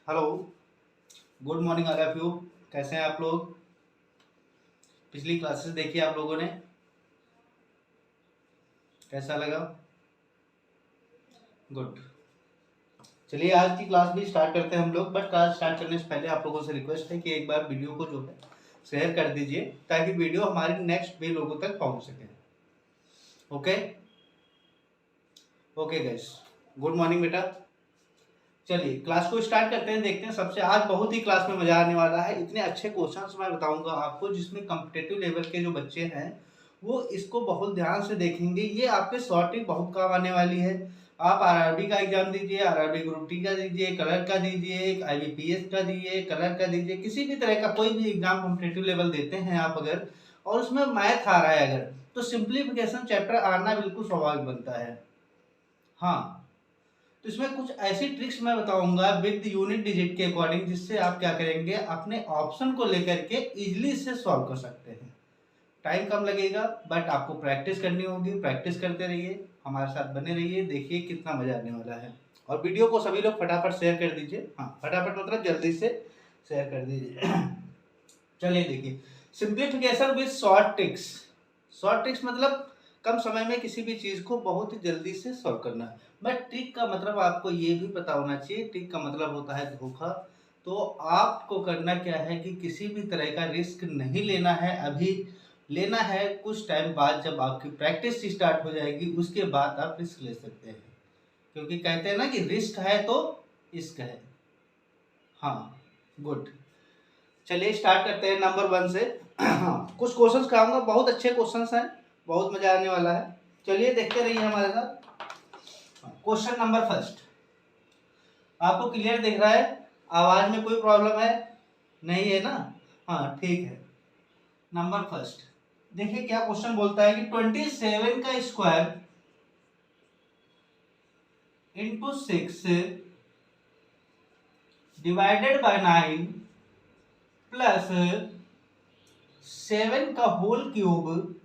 Hello, good morning all of you. कैसे हैं आप लोग? पिछली क्लासेस देखी आप लोगों ने? कैसा लगा? गुड। चलिए आज की क्लास भी स्टार्ट करते हैं हम लोग, बट क्लास स्टार्ट करने से पहले आप लोगों से रिक्वेस्ट है कि एक बार वीडियो को जो है शेयर कर दीजिए ताकि वीडियो हमारी नेक्स्ट भी लोगों तक पहुंच सके। Okay okay guys, good morning बेटा। चलिए क्लास को स्टार्ट करते हैं, देखते हैं सबसे आज बहुत ही क्लास में मजा आने वाला है। इतने अच्छे क्वेश्चंस मैं बताऊंगा आपको जिसमें कॉम्पिटिटिव लेवल के जो बच्चे हैं वो इसको बहुत ध्यान से देखेंगे। ये आपके शॉर्ट ट्रिक बहुत काम आने वाली है। आप आरआरबी का एग्जाम दीजिए, आरआरबी ग्रुप टी का दीजिए, कलर का दीजिए, आईबीपीएस का दीजिए, कलर का दीजिए, किसी भी तरह का कोई भी एग्जाम कॉम्पिटिटिव लेवल देते हैं आप अगर, और उसमें मैथ आ रहा है अगर, तो सिंप्लीफिकेशन चैप्टर आना बिल्कुल स्वाभाविक बनता है। हाँ, तो इसमें कुछ ऐसी ट्रिक्स मैं बताऊंगा विद यूनिट डिजिट के अकॉर्डिंग, जिससे आप क्या करेंगे अपने ऑप्शन को लेकर के इजीली से सॉल्व कर सकते हैं। टाइम कम लगेगा बट आपको प्रैक्टिस करनी होगी। प्रैक्टिस करते रहिए, हमारे साथ बने रहिए, देखिए कितना मजा आने वाला है। और वीडियो को सभी लोग फटाफट शेयर कर दीजिए। हाँ, फटाफट मतलब जल्दी से शेयर कर दीजिए। चलिए देखिए, simplification with short tricks. Short tricks मतलब कम समय में किसी भी चीज को बहुत ही जल्दी से सॉल्व करना। बट ट्रिक का मतलब आपको ये भी पता होना चाहिए, ट्रिक का मतलब होता है धोखा। तो आपको करना क्या है कि किसी भी तरह का रिस्क नहीं लेना है अभी, लेना है कुछ टाइम बाद, जब आपकी प्रैक्टिस स्टार्ट हो जाएगी उसके बाद आप रिस्क ले सकते हैं। क्योंकि कहते हैं ना कि रिस्क है तो इश्क है। हाँ, गुड। चलिए स्टार्ट करते हैं नंबर 1 से। हाँ, कुछ क्वेश्चंस कराऊंगा, बहुत अच्छे क्वेश्चंस हैं, बहुत मजा आने वाला है। चलिए देखते रहिए हमारे साथ। क्वेश्चन नंबर फर्स्ट, आपको क्लियर दिख रहा है? आवाज में कोई प्रॉब्लम है? नहीं है ना? हाँ ठीक है। नंबर फर्स्ट देखिए क्या क्वेश्चन बोलता है कि 27 का square into 6 divided by 9 plus 7 का whole cube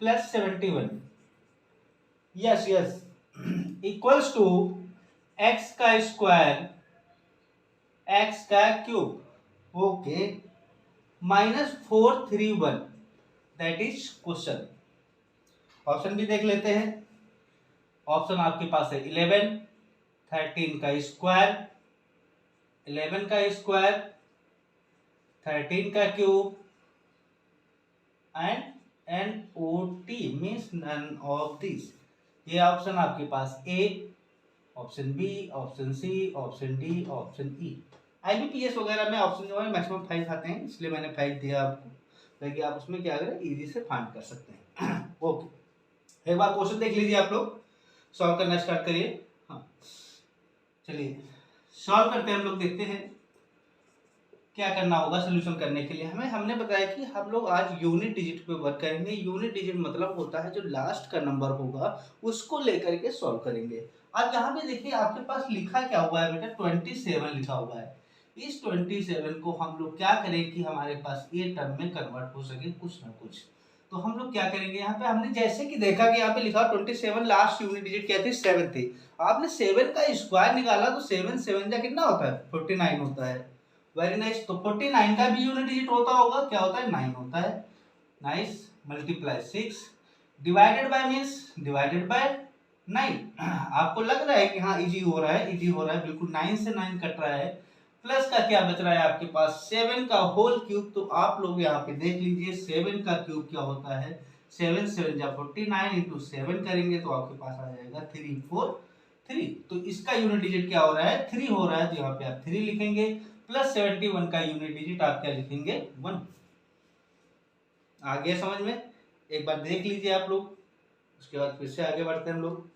plus 71, yes yes, equals to x का स्क्वायर एक्स का cube, okay, -431, that is question. Option भी देख लेते हैं। ऑप्शन आपके पास है 11, 13 का स्क्वायर, 11 का स्क्वायर, 13 का cube and NOT means none of this. ये ऑप्शन आपके पास A, option B, option C, option D, option E. IBPS वगैरह में ऑप्शन जो है मैक्सिमम 5 आते हैं, इसलिए मैंने 5 दिया आपको ताकि आप उसमें क्या करें, इजी से फाइंड कर सकते हैं। ओके, एक बार क्वेश्चन देख लीजिए आप लोग, सॉल्व करना स्टार्ट करिए। हाँ चलिए सॉल्व करते हैं हम लोग, देखते हैं क्या करना होगा सोल्यूशन करने के लिए हमें। हमने बताया कि हम लोग आज यूनिट डिजिट पे वर्क करेंगे। यूनिट डिजिट मतलब होता है जो लास्ट का नंबर होगा उसको लेकर के सॉल्व करेंगे। अब यहाँ पे देखिए आपके पास लिखा क्या हुआ है बेटा, 27 लिखा हुआ है। इस 27 को हम लोग क्या करें कि हमारे पास ये टर्म में कन्वर्ट हो सके कुछ ना कुछ। तो हम लोग क्या करेंगे, यहाँ पे हमने जैसे कि देखा कि यहाँ पे लिखा 27, लास्ट यूनिट डिजिट क्या थी, 7 थी। आपने 7 का स्क्वायर निकाला तो 7 7 जा कितना होता है, 49 होता है। Very nice. तो 49 का भी यूनिट डिजिट होता होगा, क्या होता है, 9 होता है। Nice, multiply 6 divided by means divided by 9। आपको लग रहा है कि हाँ इजी हो रहा है, इजी हो रहा है, बिल्कुल 9 से 9 कट रहा है। प्लस का क्या बच रहा है आपके पास, 7 का होल क्यूब। तो आप लोग यहाँ पे देख लीजिए 7 का क्यूब क्या होता है, 7 7 जा 49 इंटू 7 करेंगे तो आपके पास आ जाएगा 343। तो इसका यूनिट डिजिट क्या हो रहा है, 3 हो रहा है, तो यहाँ पे आप 3 लिखेंगे। प्लस 71 का यूनिट डिजिट आप क्या लिखेंगे, 1। आ गया समझ में? एक बार देख लीजिए आप लोग, उसके बाद फिर से आगे बढ़ते हैं हम लोग।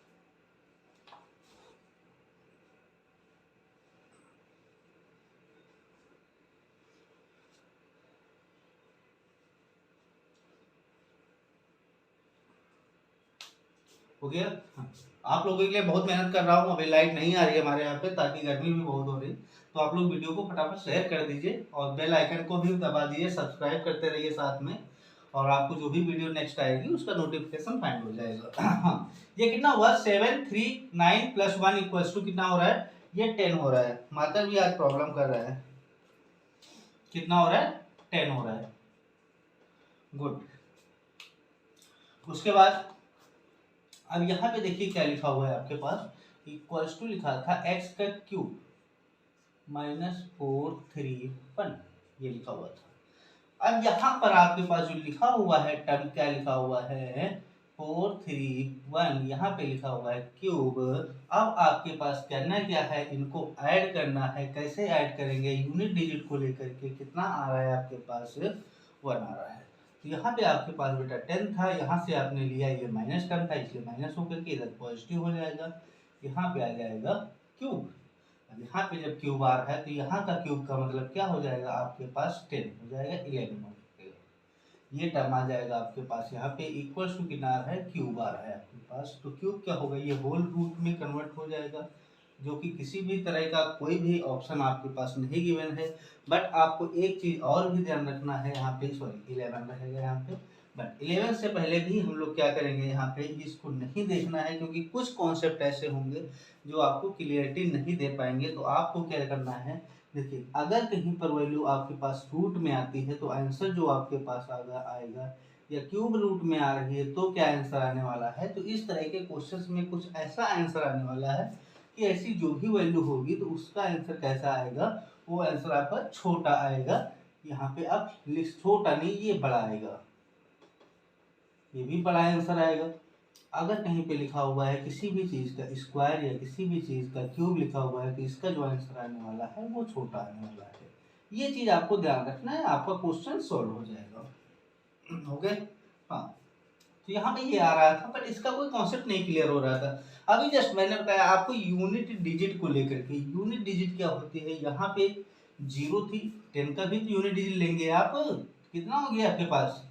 हो गया? हाँ। आप लोगों के लिए बहुत मेहनत कर रहा हूँ, अभी लाइट नहीं आ रही है हमारे यहाँ पे ताकि गर्मी भी बहुत हो रही, तो आप लोग वीडियो को फटाफट शेयर कर दीजिए और बेल आइकन को भी दबा दीजिए, सब्सक्राइब करते रहिए साथ में, और आपको जो भी वीडियो नेक्स्ट आएगी उसका नोटिफिकेशन फाइंड हो जाएगा। हाँ, ये कितना हुआ, 7 3 9 प्लस 1 इक्वल्स टू कितना हो रहा है, ये 10 हो रहा है। माता भी आज प्रॉब्लम कर रहा है। कितना हो रहा है? 10 हो रहा है। गुड। उसके बाद अब यहाँ पे देखिए क्या लिखा हुआ है आपके पास, इक्वल्स टू लिखा था एक्स का क्यूब -431, ये लिखा हुआ था। अब यहाँ पर आपके पास जो लिखा हुआ है टर्म, क्या लिखा हुआ है? 431, यहाँ पे लिखा हुआ है क्यूब। अब आपके पास करना क्या है, इनको ऐड करना है। कैसे ऐड करेंगे? यूनिट डिजिट को लेकर के कितना आ रहा है आपके पास? 1 आ रहा है। तो यहाँ पे आपके पास बेटा 10 था, यहाँ से आपने लिया ये माइनस टर्म था, इसलिए माइनस होकर के इधर पॉजिटिव हो जाएगा। यहाँ पे आ जाएगा क्यूब। अब यहाँ पे जब क्यूब आ रहा है तो यहाँ का क्यूब का मतलब क्या हो जाएगा आपके पास? 10 हो जाएगा, 11 हो जाएगा। ये टर्म आ जाएगा आपके पास यहाँ पे इक्वल्स टू कितना आ रहा है? क्यूब आ रहा है आपके पास। तो क्यूब क्या होगा? ये होल रूट में कन्वर्ट हो जाएगा, जो कि किसी भी तरह का कोई भी ऑप्शन आपके पास नहीं गिवन है। बट आपको एक चीज और भी ध्यान रखना है यहाँ पे, सॉरी 11 रहेगा यहाँ पे, बट 11 से पहले भी हम लोग क्या करेंगे यहाँ पे, इसको नहीं देखना है, क्योंकि कुछ कॉन्सेप्ट ऐसे होंगे जो आपको क्लियरिटी नहीं दे पाएंगे। तो आपको क्या करना है, देखिए अगर कहीं पर वैल्यू आपके पास रूट में आती है तो आंसर जो आपके पास आएगा, या क्यूब रूट में आ रही है तो क्या आंसर आने वाला है। तो इस तरह के क्वेश्चंस में कुछ ऐसा आंसर आने वाला है कि ऐसी जो भी वैल्यू होगी तो उसका आंसर कैसा आएगा? वो आंसर आपका छोटा आएगा। यहाँ पे आप लिख, छोटा नहीं, ये बड़ा आएगा, ये भी बड़ा आंसर आएगा। अगर कहीं पे लिखा हुआ है किसी भी चीज का स्क्वायर या किसी भी चीज का क्यूब लिखा हुआ है तो इसका जो आंसर आने वाला है वो छोटा आने वाला है। ये चीज आपको ध्यान रखना है, आपका क्वेश्चन सॉल्व हो जाएगा। ओके। हाँ, तो यहाँ पे ये आ रहा था बट इसका कोई कॉन्सेप्ट नहीं क्लियर हो रहा था। अभी जस्ट मैंने बताया आपको यूनिट डिजिट को लेकर के। यूनिट डिजिट क्या होती है? यहाँ पे 0 थी, 10 का भी तो यूनिट डिजिट लेंगे आप। कितना हो गया आपके पास?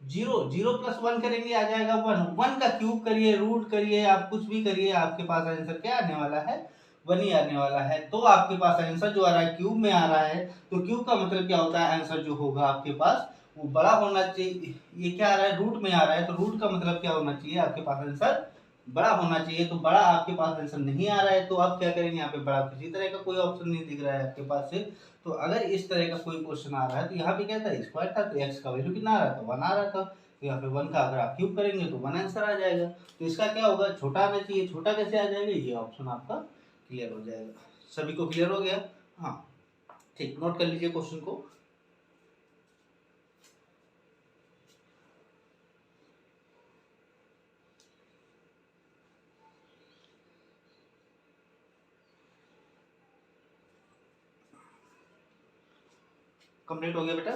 0, 0 + 1 करेंगे आ जाएगा 1। 1 का क्यूब करिए, रूट करिए, आप कुछ भी करिए, आपके पास आंसर क्या आने वाला है? 1 ही आने वाला है। तो आपके पास आंसर जो आ रहा है क्यूब में आ रहा है, तो क्यूब का मतलब क्या होता है? आंसर जो होगा आपके पास वो बड़ा होना चाहिए। ये क्या आ रहा है? रूट में आ रहा है, तो रूट का मतलब क्या होना चाहिए? आपके पास आंसर बड़ा होना चाहिए। तो बड़ा आपके पास आंसर नहीं आ रहा है, तो आप क्या करेंगे? यहाँ पे बड़ा किसी तरह का कोई ऑप्शन नहीं दिख रहा है आपके पास से। तो अगर इस तरह का कोई क्वेश्चन आ रहा है तो यहाँ पे क्या था? स्क्वायर था, तो एक्स का वैल्यू कितना आ रहा था? 1 आ रहा था। तो यहाँ पे 1 का अगर आप क्यूब करेंगे तो 1 आंसर आ जाएगा। तो इसका क्या होगा? छोटा आना चाहिए। छोटा कैसे आ जाएगा? ये ऑप्शन आपका क्लियर हो जाएगा। सभी को क्लियर हो गया? हाँ, ठीक, नोट कर लीजिए क्वेश्चन को। कंप्लीट हो गया बेटा?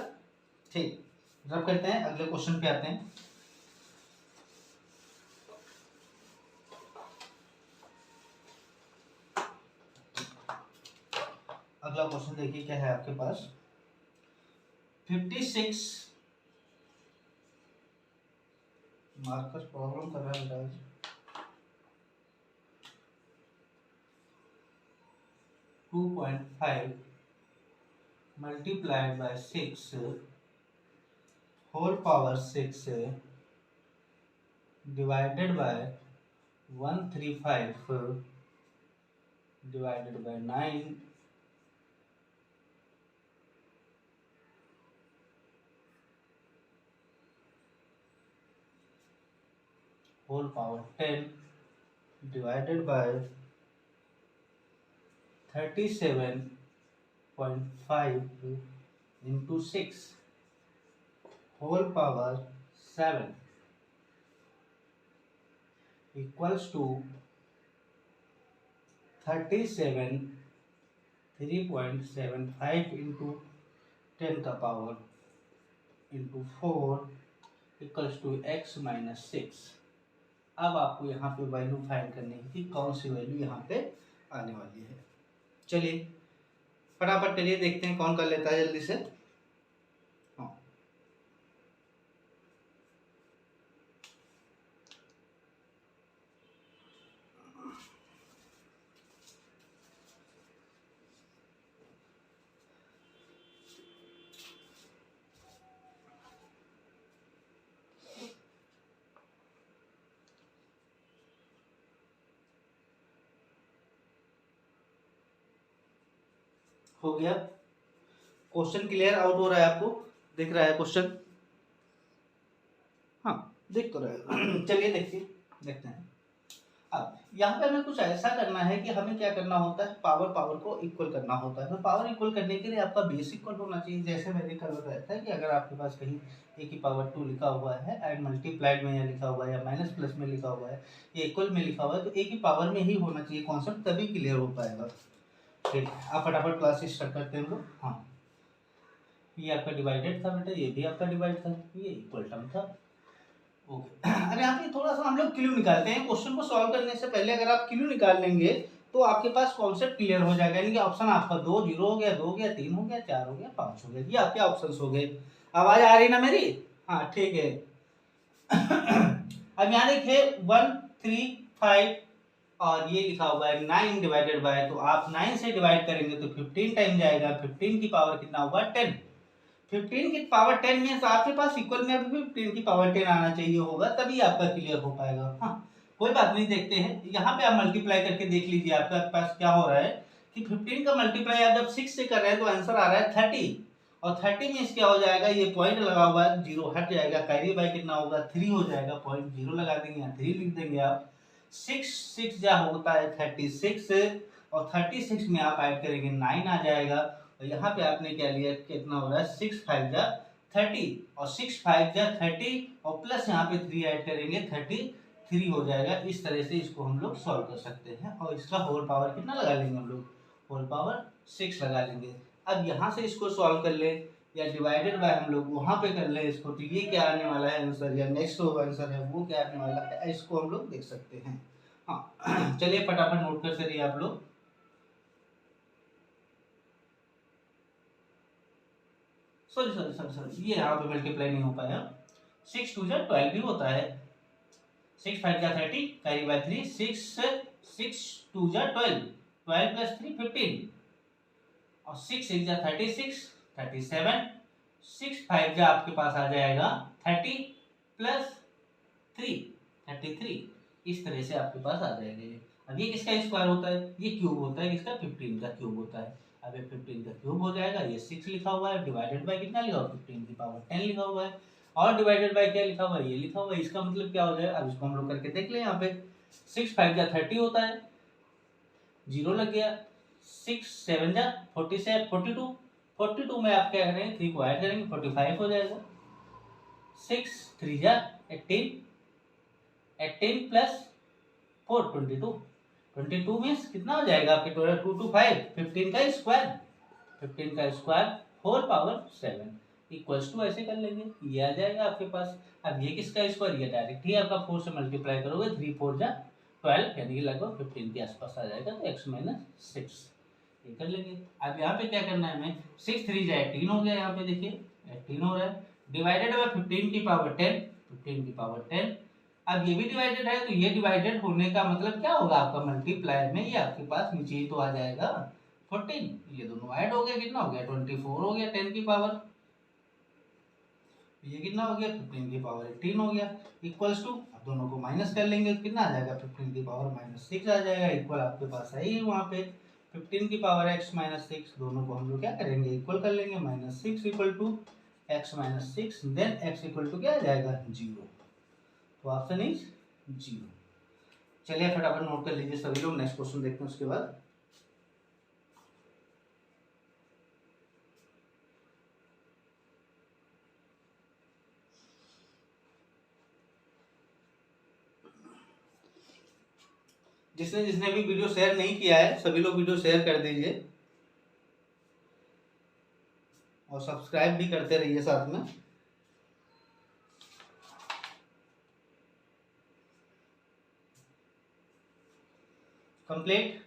ठीक, रब करते हैं, अगले क्वेश्चन पे आते हैं। अगला क्वेश्चन देखिए क्या है आपके पास। 56 मार्कस प्रॉब्लम कर रहा है बेटा। 2.5 multiplied by 6 whole power 6 divided by 135 divided by 9 whole power 10 divided by 37.5 into 6 whole power 7 equals to 37 3.75 into 10 का power into 4 equals to x - 6। अब आपको यहाँ पे वैल्यू फाइंड करनी है कि कौन सी वैल्यू यहाँ पे आने वाली है। चलिए फटाफट चलिए देखते हैं कौन कर लेता है जल्दी से। हाँ, हो गया। क्वेश्चन क्लियर आउट हो रहा है आपको, दिख रहा है क्वेश्चन? हाँ दिख तो रहा है। चलिए देखते हैं। अब यहाँ पे हमें कुछ ऐसा करना है कि हमें क्या करना होता है, पावर को इक्वल करना होता है। तो पावर इक्वल करने के लिए आपका बेस इक्वल होना चाहिए। जैसे मैंने कल बताया था कि अगर आपके पास कहीं ए की पावर 2 लिखा हुआ है एंड मल्टीप्लाइड में या लिखा हुआ है या माइनस प्लस में लिखा हुआ है या इक्वल में लिखा हुआ है, तो ए की पावर में ही होना चाहिए कॉन्सेप्ट, तभी क्लियर हो पाएगा। ठीक है, आप फटाफट क्लास स्टार्ट करते हैं हम लोग। हाँ, ये आपका डिवाइडेड था बेटा, ये भी आपका डिवाइड था, ये इक्वल टर्म था। ओके, अब यहाँ पे थोड़ा सा हम लोग क्लू निकालते हैं। क्वेश्चन को सॉल्व करने से पहले अगर आप क्लू निकाल लेंगे तो आपके पास कॉन्सेप्ट क्लियर हो जाएगा। यानी कि ऑप्शन आपका 2 0 हो गया, 2 हो गया, 3 हो गया, 4 हो गया, 5 हो गया, ये आपके ऑप्शंस हो गए। आवाज आ रही ना मेरी? हाँ ठीक है। अब यहाँ देखिए 1 3 5 और ये लिखा हुआ है 9 डिवाइडेड बाय, तो आप 9 से डिवाइड करेंगे तो 15 टाइम जाएगा। 15 की पावर कितना हुआ? 10। 15 की पावर 10 मीन्स आपके पास इक्वल में भी 15 की पावर 10 आना चाहिए होगा, तभी आपका क्लियर हो पाएगा। हाँ कोई बात नहीं, देखते हैं। यहाँ पे आप मल्टीप्लाई करके देख लीजिए आपके पास क्या हो रहा है कि 15 का मल्टीप्लाई आप जब 6 से कर रहे हैं तो आंसर आ रहा है 30, और 30 मीन्स क्या हो जाएगा, ये पॉइंट लगा हुआ है, जीरो हट जाएगा, कैरी बाय कितना होगा? 3 हो जाएगा, पॉइंट जीरो लगा देंगे, यहाँ 3 लिख देंगे आप। 6 जा होता है 36, और 36 में आप ऐड करेंगे 9 आ जाएगा। और यहाँ पे आपने क्या लिया, कितना हो रहा है? 6 5 जा 30, और 6 5 जा 30 और प्लस यहाँ पे 3 ऐड करेंगे 33 हो जाएगा। इस तरह से इसको हम लोग सॉल्व कर सकते हैं, और इसका होल पावर कितना लगा लेंगे हम लोग? होल पावर 6 लगा लेंगे। अब यहाँ से इसको सॉल्व कर ले, या डिवाइडेड बाय हम लोग वहां पे कर ले इसको, तो ये क्या आने वाला है आंसर, या नेक्स्ट आंसर है वो क्या आने वाला है, इसको हम लोग देख सकते हैं। हाँ चलिए फटाफट नोट करते रहिए आप लोग। सॉरी ये यहाँ पे मल्टीप्लाई नहीं हो पाया। 6 2 जा 12 भी होता है, 6 5 जा 30, कैरी बाय 3, 6 2 जा 12, 12 प्लस 3 15, और 6 6 जा 36 37, 6 5 जा आपके पास आ जाएगा 30 प्लस 3 33, इस तरह से आपके पास आ जाएगा ये। अब ये किसका स्क्वायर होता है? ये क्यूब होता है, किसका? 15 का क्यूब होता है। अब ये 15 का क्यूब हो जाएगा, ये 6 लिखा हुआ है, डिवाइडेड बाय कितना लिखा हुआ? 15 की पावर 10 लिखा हुआ है, और डिवाइडेड बाय क्या लिखा हुआ है? ये लिखा हुआ है। इसका मतलब क्या हो जाएगा? अब इसको हम लोग करके देख ले। यहाँ पे 6 5 जा 30 होता है, जीरो लग गया, 6 7 जा 47 42, 42 में आप क्या करेंगे? 3 को ऐड करेंगे, 45 हो जाएगा। 6 3 जा 18, 18 प्लस 4 22, 22 मीन्स कितना हो जाएगा आपके? 2 2 5, 15 का स्क्वायर, 15 का square whole power 7 equals to, ऐसे कर लेंगे, ये आ जाएगा आपके पास। अब ये किसका स्क्वायर? ये डायरेक्ट ही आपका 4 से मल्टीप्लाई करोगे, 3 4 जा 12, यानी कि लगभग 15 के आसपास आ जाएगा, तो x माइनस 6 ये कर लेंगे। अब यहाँ पे क्या करना है हमें? 6 3 जा 18 हो गया, यहाँ पे देखिए 18 हो रहा है, डिवाइडेड बाय 15 की पावर 10, 15 की पावर 10। अब ये भी डिवाइडेड है, तो ये डिवाइडेड होने का मतलब क्या होगा आपका? मल्टीप्लाई में ये आपके पास नीचे ही तो आ जाएगा 14, ये दोनों ऐड हो गया, कितना हो गया? 24 हो गया 10 की पावर, ये कितना हो गया? 15 की पावर 18 हो गया, इक्वल्स टू, अब दोनों को माइनस कर लेंगे तो कितना आ जाएगा? 15 की पावर माइनस 6 आ जाएगा, इक्वल आपके पास है ही वहाँ पे 15 की पावर x माइनस 6, दोनों को हम लोग क्या करेंगे? इक्वल कर लेंगे, minus 6 equal to x minus 6, then x equal to क्या आ जाएगा? 0, तो ऑप्शन इज 0। चलिए फटाफट नोट कर लीजिए सभी लोग, नेक्स्ट क्वेश्चन देखते हैं उसके बाद। जिसने जिसने भी वीडियो शेयर नहीं किया है सभी लोग वीडियो शेयर कर दीजिए, और सब्सक्राइब भी करते रहिए साथ में। कंप्लीट।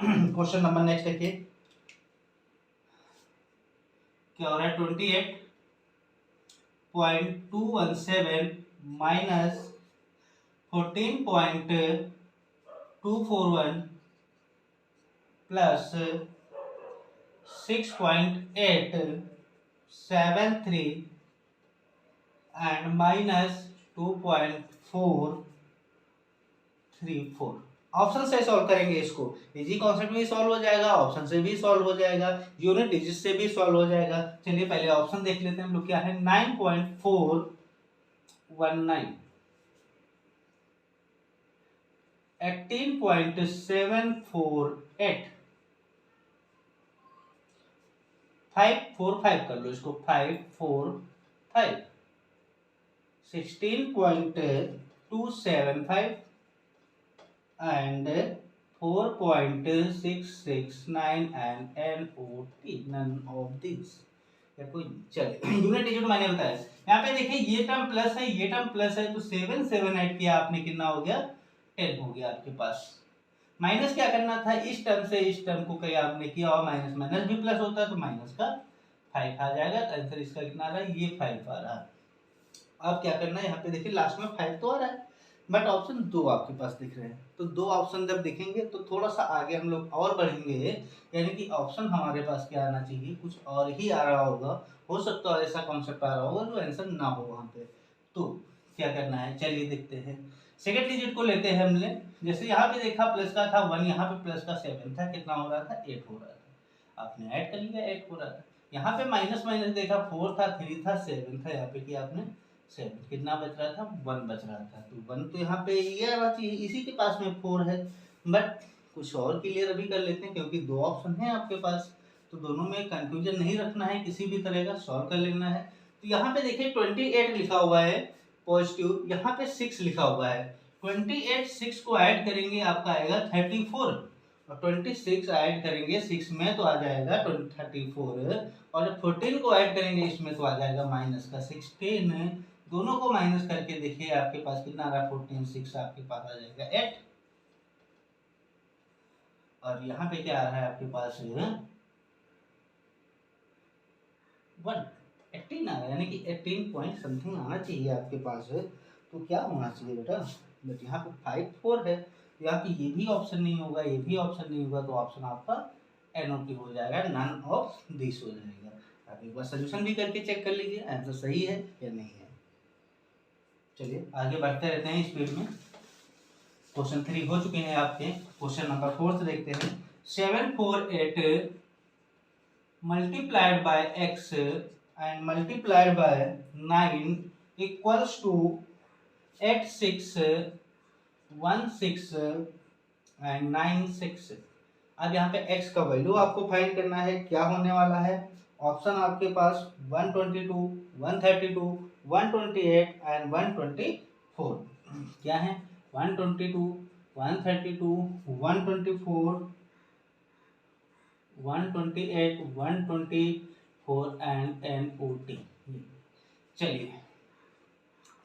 क्वेश्चन नंबर नेक्स्ट देखिए क्या हो रहा है? 28.217 minus 14.241 plus 6.873 and minus 2.4 4। Option से सॉल्व करेंगे इसको, इजी कॉन्सेप्ट भी सॉल्व हो जाएगा, ऑप्शन से भी सॉल्व हो जाएगा, यूनिट डिजिट से भी सॉल्व हो जाएगा। चलिए पहले ऑप्शन देख लेते हैं हम लोग, क्या है 9.419, 18.748, 545 कर लो इसको, 545, 16.275 and 4.669 and NOT, none of these। या कोई चले यूनिट डिजिट मैंने बताया, यहाँ पे देखिए ये टर्म प्लस है, ये टर्म प्लस है, तो 7 7 ऐड किया आपने, कितना हो गया 10 हो गया आपके पास। माइनस क्या करना था, इस टर्म से इस टर्म को कहीं आपने किया और माइनस माइनस भी प्लस होता है, तो माइनस का 5 आ जाएगा। तो आंसर इसका कितना आ रहा है, ये 5 आ रहा है। अब क्या करना है, यहाँ पे देखिए लास्ट में 5 तो आ रहा है, बट ऑप्शन 2 आपके पास दिख रहे हैं। तो 2 ऑप्शन जब दिखेंगे तो थोड़ा सा आगे हम लोग और बढ़ेंगे, यानी कि ऑप्शन हमारे पास क्या आना चाहिए, कुछ और ही आ रहा होगा। हो सकता है ऐसा कॉन्सेप्ट आ रहा होगा जो आंसर ना हो वहाँ पे। तो क्या करना है, चलिए देखते हैं। सेकेंड डिजिट को लेते हैं हमने, जैसे यहाँ पे देखा प्लस का था 1, यहाँ पे प्लस का 7 था, कितना हो रहा था 8 हो रहा था, आपने ऐड कर लिया 8 हो रहा था। यहाँ पे माइनस माइनस देखा 4 था, 3 था, 7 था, यहाँ पे किया आपने 7, कितना बच रहा था 1 बच रहा था। तो 1 तो यहाँ पे ये आना चाहिए, इसी के पास में 4 है। बट कुछ और क्लियर अभी कर लेते हैं, क्योंकि 2 ऑप्शन है आपके पास, तो दोनों में कंफ्यूजन नहीं रखना है किसी भी तरह का, सॉल्व कर लेना है। तो यहाँ पे देखिए 28 लिखा हुआ है पॉजिटिव, यहाँ पे 6 लिखा हुआ है। 28 6 को ऐड करेंगे आपका आएगा 34, और 26 ऐड करेंगे 6 में तो आ जाएगा 34, और जब 14 को ऐड करेंगे इसमें तो आ जाएगा माइनस का 16। दोनों को माइनस करके देखिए आपके पास कितना आ रहा है 14, 6 आपके पास आ जाएगा 8, और यहाँ पे क्या आ रहा है आपके पास 1, 18 आ रहा है, यानी कि 18 पॉइंट समथिंग आना चाहिए आपके पास है। तो क्या होना चाहिए बेटा, बट यहाँ पे 5 4 है, यहाँ पे ये भी ऑप्शन नहीं होगा, ये भी ऑप्शन नहीं होगा, तो ऑप्शन आपका NOT हो जाएगा, नन ऑफ दिस हो जाएगा। आप एक बार सोल्यूशन भी करके चेक कर लीजिए आंसर सही है या नहीं है। चलिए आगे बढ़ते रहते हैं स्पीड में। क्वेश्चन 3 हो चुके हैं आपके, क्वेश्चन नंबर 4 देखते हैं। 748 multiplied by x and multiplied by 9 equals to 8616 and 96। अब यहाँ पे x का वैल्यू आपको फाइंड करना है, क्या होने वाला है। ऑप्शन आपके पास 122, 132, 128 एंड 124। क्या है 122, 132, 124, 128, 124 एंड NOT। चलिए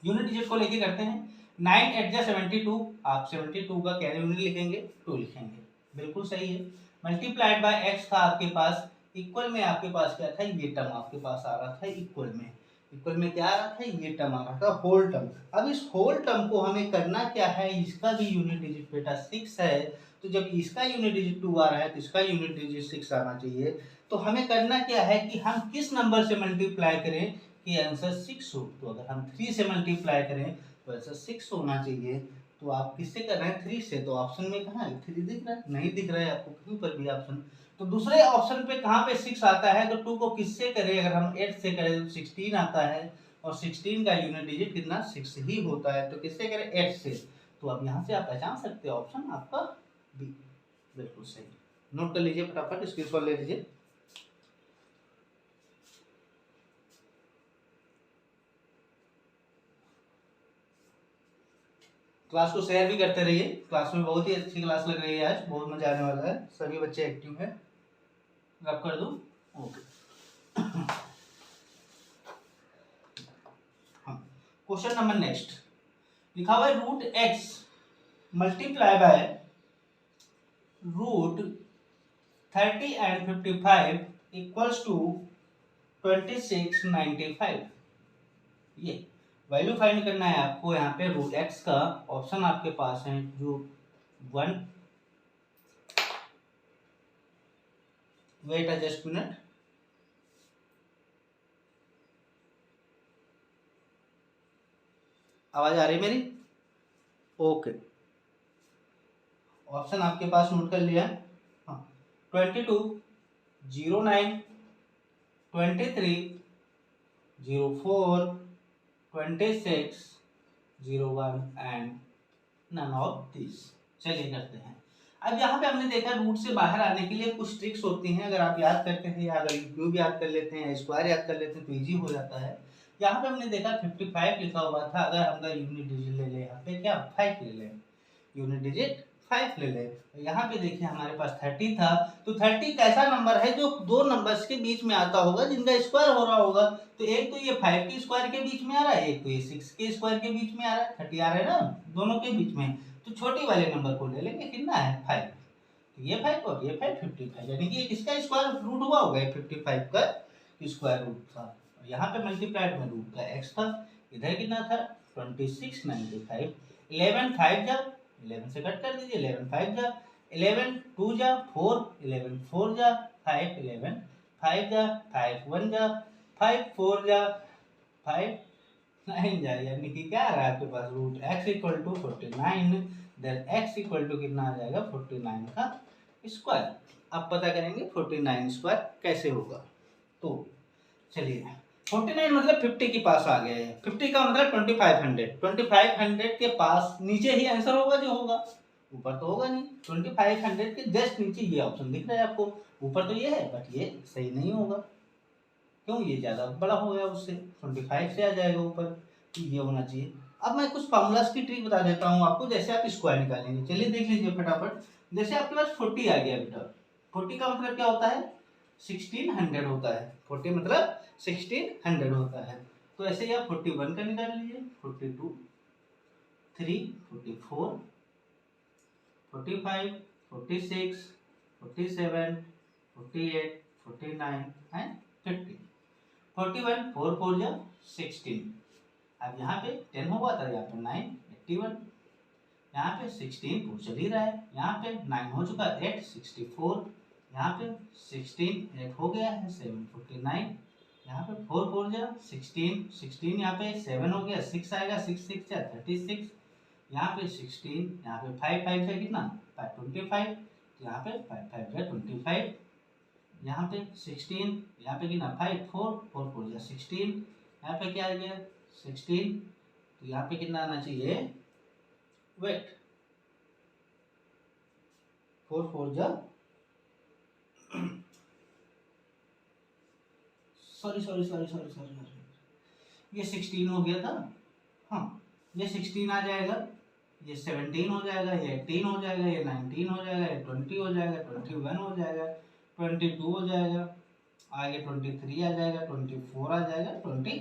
यूनिट डिजिट को लेके करते हैं। 9 8 जा 72, आप 72 का कैरी यूनिट लिखेंगे 2 लिखेंगे, बिल्कुल सही है। मल्टीप्लाइड बाय एक्स था आपके पास, इक्वल में आपके पास क्या था, ये टर्म आपके पास आ रहा था इक्वल में। इक्वल में क्या आ रहा था, ये टर्म आ रहा था होल टर्म। अब इस होल टर्म को हमें करना क्या है, इसका भी यूनिट डिजिट बेटा 6 है, तो जब इसका यूनिट डिजिट 2 आ रहा है तो इसका यूनिट डिजिट 6 आना चाहिए। तो हमें करना क्या है कि हम किस नंबर से मल्टीप्लाई करें कि आंसर 6 हो। तो अगर हम 3 से मल्टीप्लाई करें तो आंसर 6 होना चाहिए। तो आप किससे कर रहे हैं 3 से, तो ऑप्शन में कहाँ है 3 दिख रहा है, नहीं दिख रहा है आपको कहीं पर भी ऑप्शन। तो दूसरे ऑप्शन पे कहाँ पे 6 आता है, तो 2 को किससे करें, अगर हम 8 से करें तो 16 आता है, और 16 का यूनिट डिजिट कितना 6 ही होता है। तो किससे करें 8 से। तो अब यहाँ से आप पहचान सकते हो ऑप्शन आपका बी बिल्कुल सही। नोट कर लीजिए फटाफट, स्क्रीनशॉट ले लीजिए। क्लास को शेयर भी करते रहिए, क्लास में बहुत ही अच्छी क्लास लग रही है, आज बहुत मजा आने वाला है, सभी बच्चे एक्टिव हैं। रब कर दूं, ओके। हाँ, क्वेश्चन नंबर नेक्स्ट लिखा हुआ है root x multiply by root 30 and 55 equals to 2695। ये वैल्यू फाइंड करना है आपको। यहाँ पे रूट एक्स का ऑप्शन आपके पास है जो 1, वेट जस्ट मिनट, आवाज आ रही मेरी, ओके। ऑप्शन आपके पास नोट कर लिया। हाँ, 22, 09, 23, 04, 26, 01 एंड नन ऑफ दिस। चलिए करते हैं। अब यहाँ पे हमने देखा रूट से बाहर आने के लिए कुछ ट्रिक्स होती हैं, अगर आप याद करते हैं या अगर क्यूब याद कर लेते हैं, स्क्वायर याद कर लेते हैं तो इजी हो जाता है। यहाँ पे हमने देखा 55 लिखा हुआ था, अगर हम यूनिट डिजिट ले लें यहाँ पे क्या 5 ले लें, यूनिट डिजिट 5 ले लें। यहाँ पे देखिए हमारे पास 30 था, तो 30 कैसा नंबर है जो दो नंबर्स के बीच में आता होगा जिनका स्क्वायर हो रहा होगा। तो एक तो ये 5 के स्क्वायर के बीच में आ रहा है, एक तो ये 6 के स्क्वायर के बीच में आ रहा है, 30 आ रहा है ना दोनों के बीच में। तो छोटी वाले नंबर को ले लेंगे, कितना है 5, तो ये 5 और ये 5, 55, यानी कि ये किसका स्क्वायर रूट हुआ होगा, 55 का स्क्वायर रूट था। यहाँ पे मल्टीप्लाइड में रूट का x था, इधर कितना था 26, 95, 11 5 जा 11 से कट कर दीजिए, 11 5 जा 11, 2 जा 4, 11 4 जा 5, 11 5 जा 5 1 जा 5 4 जा 5 9 जा, यानी कि क्या आ रहा है आपके पास root x equal to 49, then x equal to कितना आ जाएगा 49 का स्क्वायर। अब पता करेंगे 49 स्क्वायर कैसे होगा। तो चलिए 49 मतलब 50 के पास आ गया है, 50 का मतलब 2500, 2500 के पास नीचे ही आंसर होगा जो होगा, ऊपर तो होगा नहीं। 2500 के जस्ट नीचे ये ऑप्शन दिख रहा है आपको, ऊपर तो ये है बट ये सही नहीं होगा, क्यों, ये ज़्यादा बड़ा हो गया उससे, 25 से आ जाएगा ऊपर, तो ये होना चाहिए। अब मैं कुछ फॉर्मूलाज की ट्रिक बता देता हूँ आपको, जैसे आप स्क्वायर निकालेंगे। चलिए देख लीजिए फटाफट। जैसे आपके पास 40 आ गया बेटा, 40 का मतलब क्या होता है 1600 होता है, 40 मतलब 1600 होता है। तो ऐसे ही आप 41 का निकाल लीजिए, 42, 3, 44, 45, 46, 47, 48, 49 एंड 50। 41 4 4 जा 16। अब यहाँ पे 10 होगा था, यहाँ पे 9 81, यहाँ पे 16 तो चल ही रहा है, यहाँ पे 9 हो चुका 8 64, यहाँ पे 16 8 हो गया है 7 49, यहाँ पे 4 4 जा 16 16, यहाँ पे 7 हो गया 6 आएगा 6 6 जा 36, यहाँ पे 16, यहाँ पे 5 5 से कितना 25, यहाँ पे 5 5 जा 25, यहाँ पे 16, यहाँ पे कितना 5 4 4 4 जा 16, यहाँ पे क्या आ गया 16, तो यहाँ पे कितना आना चाहिए, वेट 4 4 जा सॉरी ये 16 हो गया था, हाँ ये 16 आ जाएगा, ये 17 हो जाएगा, ये 18 हो जाएगा, ये 19 हो जाएगा, ये 20 हो जाएगा, 21 हो जाएगा, 22 हो जाएगा, आगे 23 आ जाएगा, 24 आ जाएगा, 25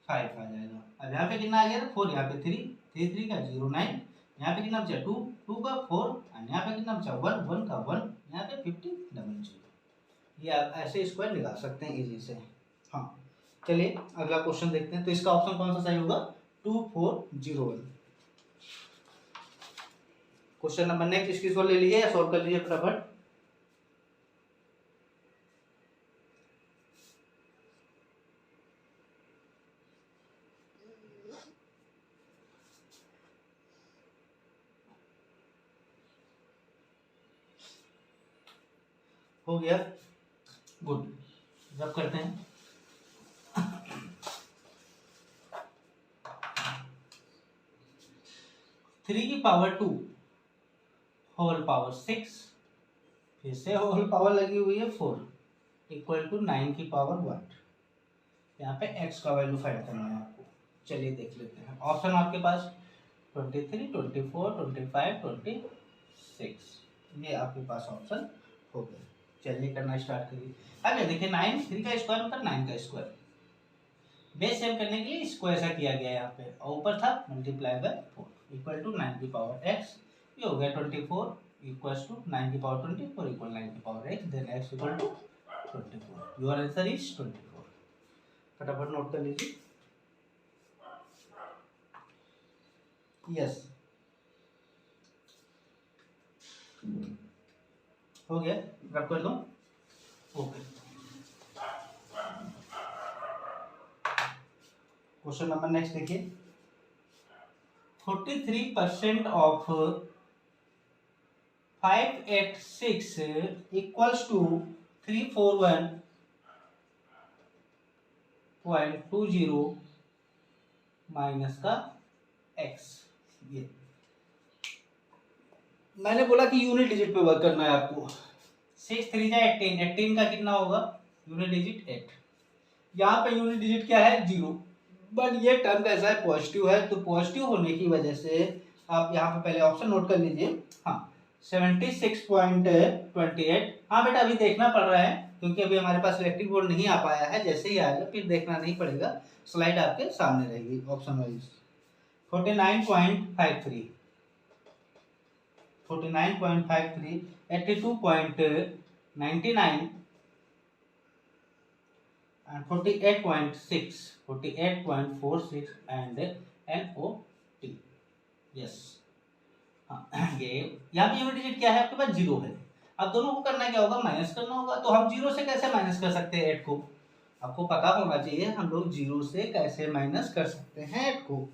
आ जाएगा। अब यहाँ पे कितना आ गया 4, यहाँ पे 3 3 3 का 0 9, यहाँ पे कितना बचा 2 2 का 4, और यहाँ पे कितना बचा 1 1 का 1, यहाँ पे 50 डबल 0। ये आप ऐसे स्क्वायर निकाल सकते हैं इजी से। हाँ चलिए अगला क्वेश्चन देखते हैं। तो इसका ऑप्शन कौन सा सही होगा 2401। क्वेश्चन नंबर नेक्स्ट इसकी सॉल्व ले लीजिए या सॉल्व कर लीजिए फटाफट। हो गया, गुड। जब करते हैं 3 की पावर 2 होल पावर 6, फिर से होल पावर लगी हुई है 4 इक्वल टू 9 की पावर 1। यहाँ पे x का वैल्यू फाइंड करना है आपको। चलिए देख लेते हैं। ऑप्शन आपके पास 23, 24, 25, 26, ये आपके पास ऑप्शन हो गए। चलिए करना स्टार्ट करिए। अब ये देखिए 9 3 का स्क्वायर मतलब 9 का स्क्वायर, बेस सेम करने के लिए इसको ऐसा किया गया यहाँ पे, और ऊपर था मल्टीप्लाई बाय 4 इक्वल टू 9 की पावर x, ये हो गया 24 इक्वल टू 9 की पावर 24 इक्वल 9 की power x, then x equal to 24। Your answer is 24। फटाफट नोट कर लीजिए। यस हो गया, रब कर दो। ओके क्वेश्चन नंबर नेक्स्ट देखिए। 43% ऑफ 586 इक्वल्स टू 341.20 माइनस का x। ये मैंने बोला कि यूनिट डिजिट पे वर्क करना है आपको। 6 3 जा 18, 18 का कितना होगा यूनिट डिजिट 8। यहाँ पे यूनिट डिजिट क्या है 0, बट ये टर्म कैसा है पॉजिटिव है, तो पॉजिटिव होने की वजह से आप यहाँ पे पहले ऑप्शन नोट कर लीजिए। हाँ 76.28। हाँ बेटा अभी देखना पड़ रहा है क्योंकि अभी हमारे पास इलेक्ट्रिक बोर्ड नहीं आ पाया है, जैसे ही आएगा फिर देखना नहीं पड़ेगा, स्लाइड आपके सामने रहेगी option wise. 49.53, 49.53, 82.99 and 48.6, 48.46 and NOT। Yes हाँ ये यहाँ पे यूनिट डिजिट क्या है आपके पास 0 है। अब दोनों को करना क्या होगा माइनस करना होगा, तो हम 0 से कैसे माइनस कर सकते हैं 8 को, आपको पता होना चाहिए हम लोग 0 से कैसे माइनस कर सकते हैं 8 को।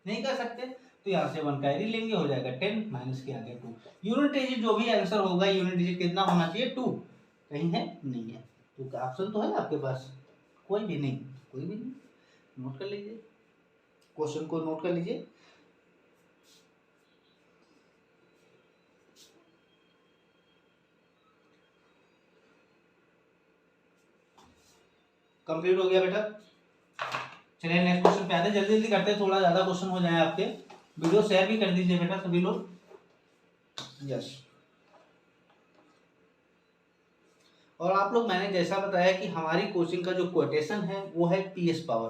नहीं कर सकते तो यहाँ से 1 कैरी लेंगे, हो जाएगा 10 माइनस के आगे 2। यूनिट डिजिट जो भी आंसर होगा यूनिट डिजिट कितना होना चाहिए 2, कहीं है नहीं है, तो ऑप्शन तो है आपके पास कोई भी नहीं, कोई भी नहीं। नोट कर लीजिए, क्वेश्चन को नोट कर लीजिए। कंप्लीट हो गया बेटा। चलिए नेक्स्ट क्वेश्चन पे आते हैं, जल्दी जल्दी करते हैं, थोड़ा ज्यादा क्वेश्चन हो जाए आपके। वीडियो शेयर भी कर दीजिए बेटा सभी लोग। यस और आप लोग मैंने जैसा बताया कि हमारी कोचिंग का जो कोटेशन है वो है पीएस पावर।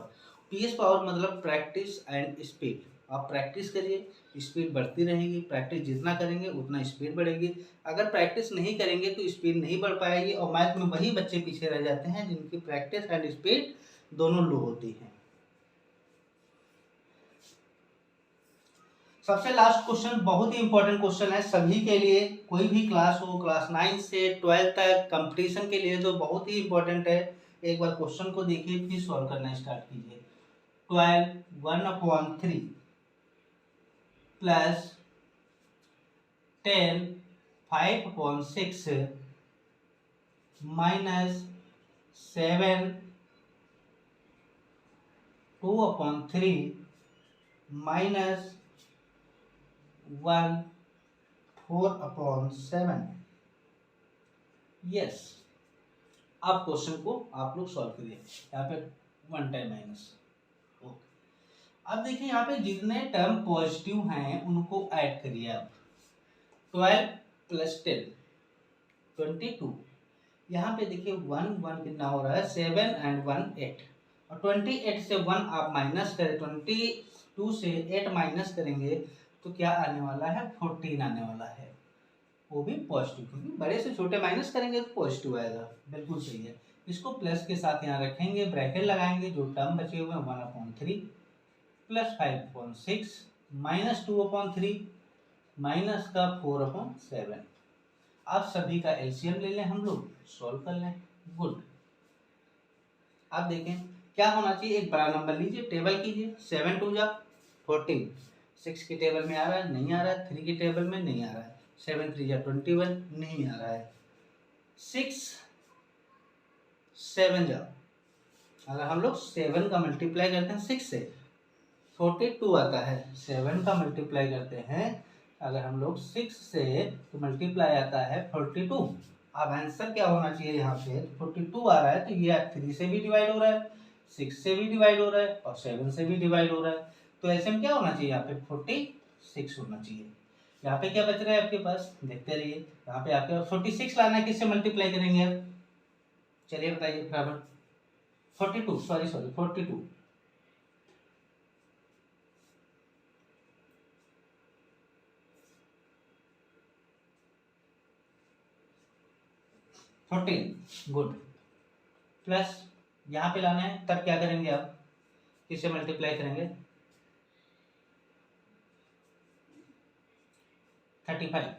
पीएस पावर मतलब प्रैक्टिस एंड स्पीड। आप प्रैक्टिस करिए, स्पीड बढ़ती रहेगी, प्रैक्टिस जितना करेंगे उतना स्पीड बढ़ेगी। अगर प्रैक्टिस नहीं करेंगे तो स्पीड नहीं बढ़ पाएगी, और मैथ में वही बच्चे पीछे रह जाते हैं जिनकी प्रैक्टिस एंड स्पीड दोनों लो होती है। सबसे लास्ट क्वेश्चन बहुत ही इंपॉर्टेंट क्वेश्चन है सभी के लिए, कोई भी क्लास हो, क्लास 9 से 12 तक कंपटीशन के लिए तो बहुत ही इंपॉर्टेंट है। एक बार क्वेश्चन को देखिए फिर सॉल्व करना स्टार्ट कीजिए। 12 1/3 प्लस 10 5/6 माइनस 7 2/3 माइनस 1 4/7। यस आप क्वेश्चन को आप लोग सॉल्व करिए। यहाँ पे 1 टाइम माइनस। ओके अब देखिए यहाँ पे जितने टर्म पॉजिटिव हैं उनको ऐड करिए आप। 12 प्लस 10 22। यहाँ पे देखिए 1 1 कितना हो रहा है 7 एंड 1 8, और 28 से 1 आप माइनस करें, 22 से 8 माइनस करेंगे तो क्या आने वाला है 14 आने वाला है, वो भी पॉजिटिव, क्योंकि बड़े से छोटे माइनस करेंगे तो पॉजिटिव आएगा। बिल्कुल सही है। इसको प्लस के साथ यहाँ रखेंगे, ब्रैकेट लगाएंगे, जो टर्म बचे हुए हैं 1/3 प्लस 5/6 माइनस 2/3 माइनस का 4/7। आप सभी का एलसीएम ले लें, हम लोग सॉल्व कर लें। गुड। आप देखें क्या होना चाहिए, एक बड़ा नंबर लीजिए, टेबल कीजिए। 7 2 जा 14, 6 की टेबल में आ रहा है नहीं आ रहा है, 3 की टेबल में नहीं आ रहा है, 7 3 जा 21 नहीं आ रहा है, 6 7 जा, अगर हम लोग 7 का मल्टीप्लाई करते हैं 6 से 42 आता है। 7 का मल्टीप्लाई करते हैं अगर हम लोग 6 से तो मल्टीप्लाई आता है 42। अब आंसर क्या होना चाहिए यहाँ पे 42 आ रहा है, तो ये 3 से भी डिवाइड हो रहा है, 6 से भी डिवाइड हो रहा है और 7 से भी डिवाइड हो रहा है, तो ऐसे में क्या होना चाहिए यहाँ पे 46 होना चाहिए। यहाँ पे क्या बच रहा है आपके पास देखते रहिए। यहाँ पे आपके 46 लाना है, किससे मल्टीप्लाई करेंगे आप, चलिए बताइए बराबर 42 सॉरी 42 14 गुड। प्लस यहाँ पे लाना है, तब क्या करेंगे आप, किससे मल्टीप्लाई करेंगे 35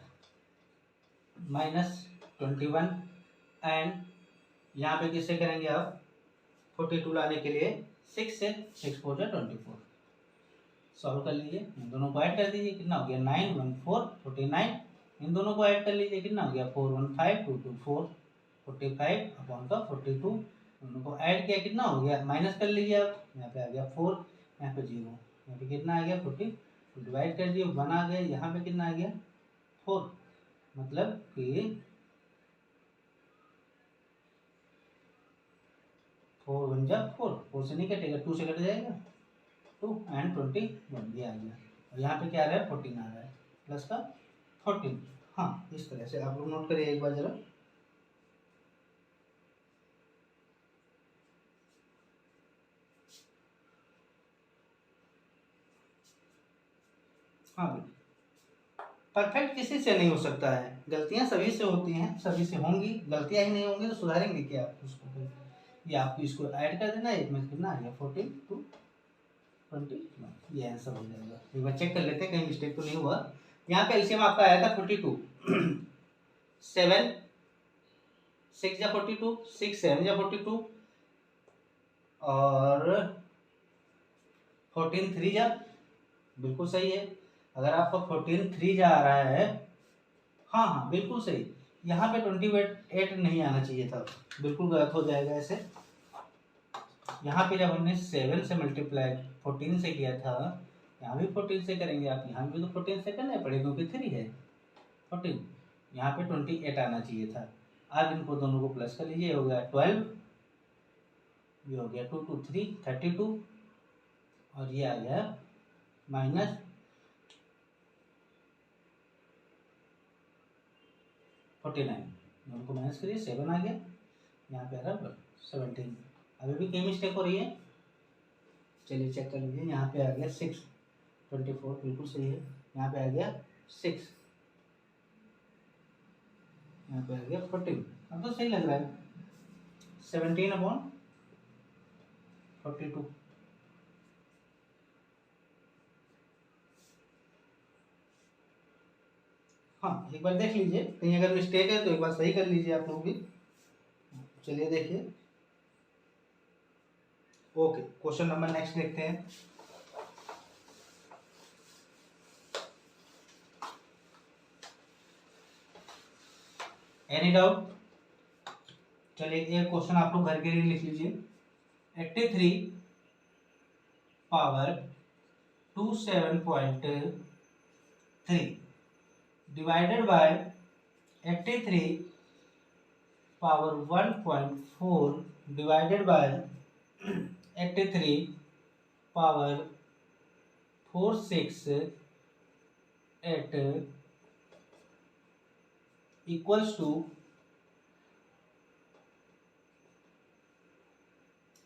माइनस 21 एंड यहाँ पे किससे करेंगे आप 42 लाने के लिए 6 से, 6 4 जा 24। सॉल्व कर लीजिए, दोनों को ऐड कर दीजिए, कितना हो गया 9 1 4 49 इन दोनों को ऐड कर लीजिए, कितना हो गया 415 2 2 4 45 अपॉन का 42, दोनों को ऐड किया कितना हो गया, माइनस कर लीजिए आप, यहाँ पे आ गया 4, यहाँ पे 0, यहाँ पे कितना आ गया 40, तो डिवाइड कर दिए 1 आ गया, यहाँ पे कितना आ गया 4, मतलब कि 4 1 जा 4, 4 से नहीं कटेगा, 2 से कट जाएगा, 2 एंड 21 ये आ गया, और यहाँ पे क्या आ रहा है 14 आ रहा है, प्लस का 14। हाँ इस तरह से आप लोग नोट करिए एक बार जरा। हाँ भाई, परफेक्ट किसी से नहीं हो सकता है, गलतियां सभी से होती हैं, सभी से होंगी, गलतियां ही नहीं होंगी तो सुधारेंगे क्या आप उसको फिर? ये आपको इसको ऐड कर देना, एक में कितना आ गया 14 टू 20, ये आंसर हो जाएगा। एक बार चेक कर लेते हैं कहीं मिस्टेक तो नहीं हुआ। यहाँ पे एलसीएम आपका आया था 42, 7 6 या 42, 6 7 या 42 और 14 3 जा, बिल्कुल सही है। अगर आपका 14 3 जा रहा है, हाँ हाँ बिल्कुल सही, यहाँ पे 28 नहीं आना चाहिए था, बिल्कुल गलत हो जाएगा ऐसे। यहाँ पे जब हमने 7 से मल्टीप्लाई 14 से किया था, यहाँ भी 14 से करेंगे आप, यहाँ भी तो 14 से करना पड़ेगा क्योंकि 3 है 14, यहाँ पे 28 आना चाहिए था। आप इनको दोनों को प्लस कर लीजिए, हो गया 12, ये हो गया 2 2 3 32, और ये आ गया माइनस 49, दोनों को माइनस करिए 7 आ गया, यहाँ पे आ रहा 17। अभी भी कई मिस्टेक हो रही है, चलिए चेक कर लीजिए। यहाँ पे आ गया 6 24, बिल्कुल सही है। यहाँ पे आ गया 6, यहाँ पे आ गया 14, अब तो सही लग रहा है, 17 अपॉन 42। हाँ एक बार देख लीजिए, कहीं अगर मिस्टेक है तो एक बार सही कर लीजिए आप लोग भी। चलिए देखिए, ओके क्वेश्चन नंबर नेक्स्ट देखते हैं। Any doubt? चलिए एक क्वेश्चन आप लोग घर के लिए लिख लीजिए। 83 power 27.3 divided by 83 power 1.4 divided by 83 power 468 equals to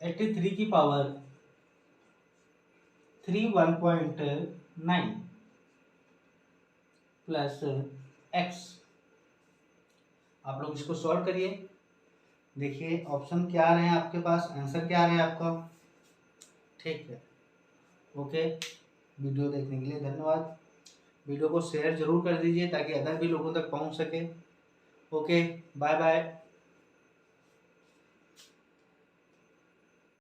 83 की पावर 3 1.9 प्लस एक्स। आप लोग इसको सॉल्व करिए, देखिए ऑप्शन क्या आ रहे हैं आपके पास, आंसर क्या आ रहा है आपका। ठीक है, ओके। वीडियो देखने के लिए धन्यवाद। वीडियो को शेयर जरूर कर दीजिए ताकि अदर भी लोगों तक पहुंच सके। Okay, bye bye.